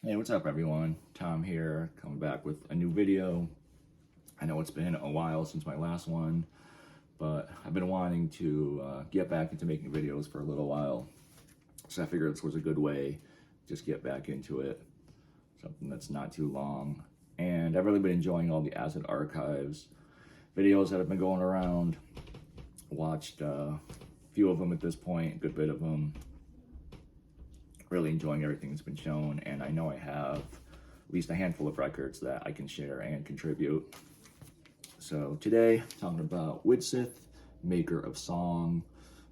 Hey, what's up everyone? Tom here, coming back with a new video. I know it's been a while since my last one, but I've been wanting to get back into making videos for a little while. So I figured this was a good way to just get back into it. Something that's not too long. And I've really been enjoying all the Acid Archives videos that have been going around. Watched a few of them at this point, a good bit of them. Really enjoying everything that's been shown, and I know I have at least a handful of records that I can share and contribute. So today, talking about Widsith, maker of song.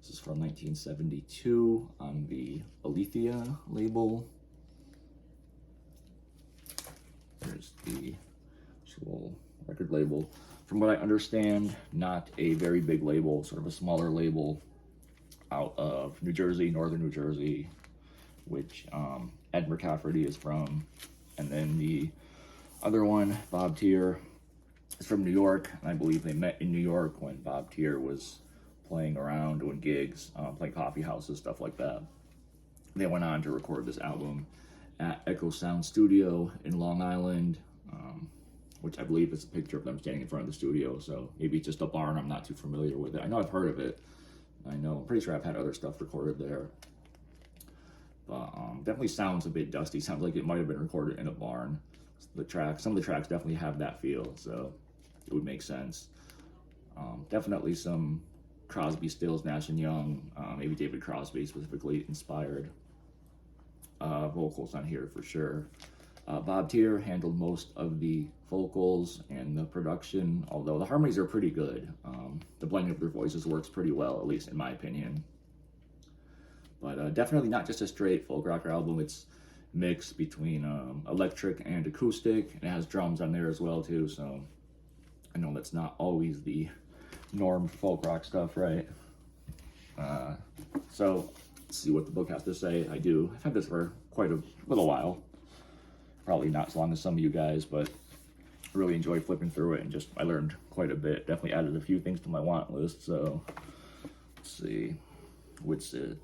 This is from 1972 on the Alethea label. There's the actual record label. From what I understand, not a very big label, sort of a smaller label out of New Jersey, northern New Jersey, which Ed McCafferty is from. And then the other one, Bob Tier, is from New York. And I believe they met in New York when Bob Tier was playing around, doing gigs, playing coffee houses, stuff like that. They went on to record this album at Echo Sound Studio in Long Island, which I believe is a picture of them standing in front of the studio. So maybe it's just a barn. I'm not too familiar with it. I know I've heard of it. I'm pretty sure I've had other stuff recorded there. But definitely sounds a bit dusty. Sounds like it might have been recorded in a barn. Some of the tracks definitely have that feel, so it would make sense. Definitely some Crosby, Stills, Nash & Young, maybe David Crosby specifically inspired vocals on here for sure. Bob Tier handled most of the vocals and the production, although the harmonies are pretty good. The blending of their voices works pretty well, at least in my opinion. But definitely not just a straight folk rock album. It's mixed between electric and acoustic, and it has drums on there as well too. So I know that's not always the norm for folk rock stuff, right? So let's see what the book has to say. I've had this for quite a little while. Probably not as long as some of you guys, but I really enjoy flipping through it, and I learned quite a bit. Definitely added a few things to my want list. So let's see. Widsith.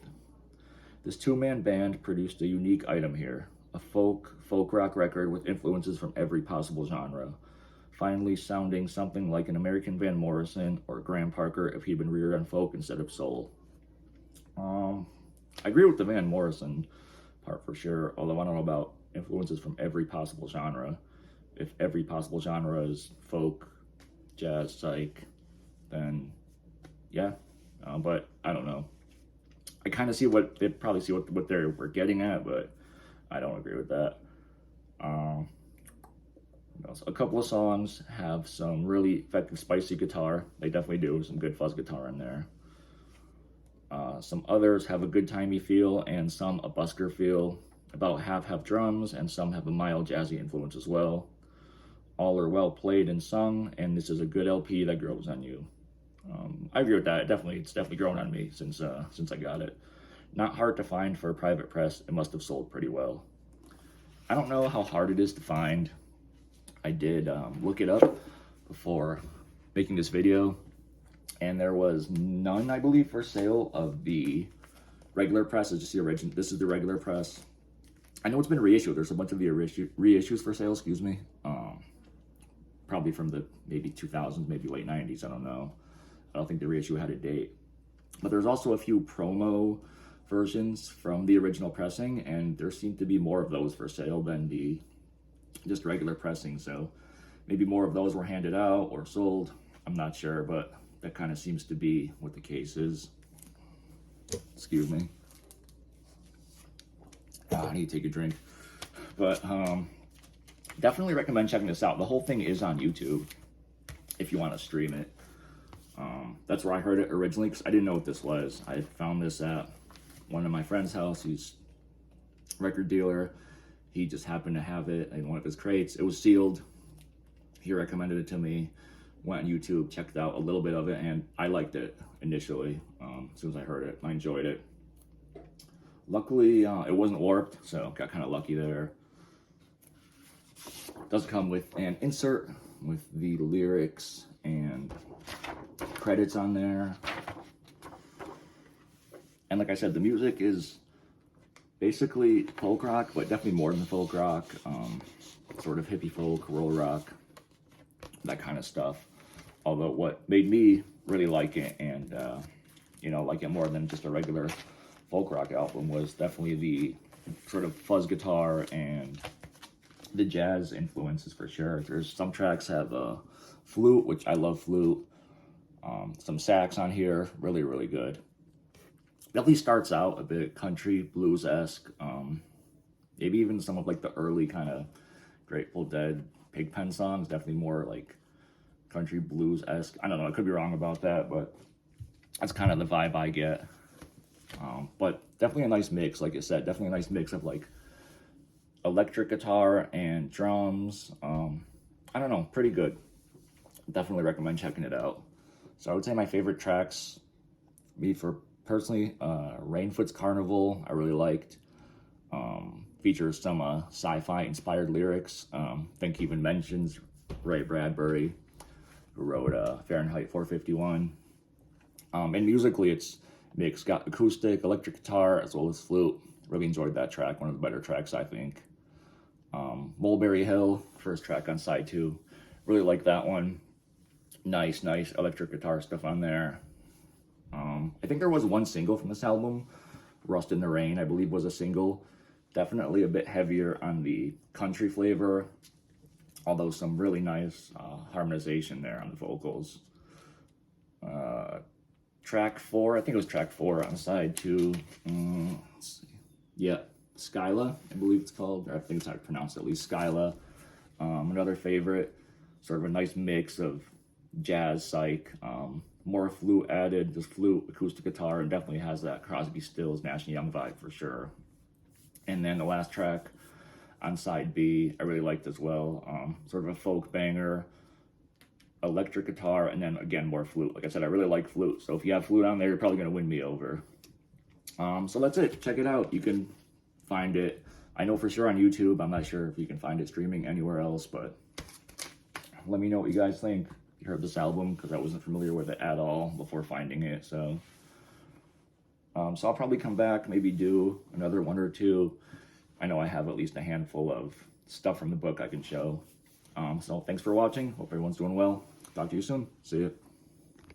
This two-man band produced a unique item here, a folk rock record with influences from every possible genre, finally sounding something like an American Van Morrison or Graham Parker if he'd been reared on folk instead of soul. I agree with the Van Morrison part for sure, although I don't know about influences from every possible genre. If every possible genre is folk, jazz, psych, then yeah, but I don't know. I kind of see what they probably see what they were getting at, but I don't agree with that. A couple of songs have some really effective, spicy guitar. They definitely do. Some good fuzz guitar in there. Some others have a good timey feel, and some a busker feel. About half have drums, and some have a mild jazzy influence as well. All are well played and sung, and this is a good LP that grows on you. I agree with that. It's definitely grown on me since I got it. Not hard to find for a private press. It must have sold pretty well. I don't know how hard it is to find. I did look it up before making this video, and there was none, I believe, for sale of the regular press. It's just the original. This is the regular press. I know it's been reissued. There's a bunch of the reissues for sale. Excuse me. Probably from the maybe 2000s, maybe late 90s. I don't know. I don't think the reissue had a date. But there's also a few promo versions from the original pressing, and there seem to be more of those for sale than the just regular pressing. So maybe more of those were handed out or sold. I'm not sure, but that kind of seems to be what the case is. Excuse me. I need to take a drink. But definitely recommend checking this out. The whole thing is on YouTube if you want to stream it. That's where I heard it originally, because I didn't know what this was. I found this at one of my friend's house. He's a record dealer. He just happened to have it in one of his crates. It was sealed. He recommended it to me. Went on YouTube, checked out a little bit of it, and I liked it initially. As soon as I heard it, I enjoyed it. Luckily, it wasn't warped, so got kind of lucky there. It does come with an insert with the lyrics and credits on there. And like I said, the music is basically folk rock, but definitely more than folk rock. Sort of hippie folk, roll rock, that kind of stuff. Although what made me really like it and, you know, like it more than just a regular folk rock album was definitely the sort of fuzz guitar and the jazz influences for sure. There's some tracks have a flute, which I love flute. Some sax on here, really, really good. Definitely starts out a bit country, blues-esque. Maybe even some of like the early kind of Grateful Dead, Pigpen songs, definitely more like country blues-esque. I don't know, I could be wrong about that, but that's kind of the vibe I get. But definitely a nice mix, like I said, definitely a nice mix of like electric guitar and drums. I don't know, pretty good. Definitely recommend checking it out. So I would say my favorite tracks, me for personally, Rainfoot's Carnival, I really liked. Features some sci-fi inspired lyrics. I think even mentions Ray Bradbury, who wrote Fahrenheit 451. And musically, it's mixed, got acoustic, electric guitar, as well as flute. Really enjoyed that track, one of the better tracks, I think. Mulberry Hill, first track on side 2. Really like that one. Nice electric guitar stuff on there. I think there was one single from this album, Rust in the Rain, I believe was a single. Definitely a bit heavier on the country flavor, although some really nice harmonization there on the vocals. Track 4, I think it was track 4 on side 2. Let's see. Yeah, Skyla, I believe it's called, or I think it's how to pronounce it, at least Skyla. Another favorite, sort of a nice mix of jazz, psych, more flute added, just flute, acoustic guitar, and definitely has that Crosby, Stills, Nash & Young vibe for sure. And then the last track on side B, I really liked as well. Sort of a folk banger, electric guitar, and then again, more flute. Like I said, I really like flute. So if you have flute on there, you're probably going to win me over. So that's it. Check it out. You can find it, I know for sure on YouTube. I'm not sure if you can find it streaming anywhere else, but let me know what you guys think. You heard this album, because I wasn't familiar with it at all before finding it. So I'll probably come back, maybe do another one or two. I know I have at least a handful of stuff from the book I can show. So thanks for watching. Hope everyone's doing well. Talk to you soon. See ya.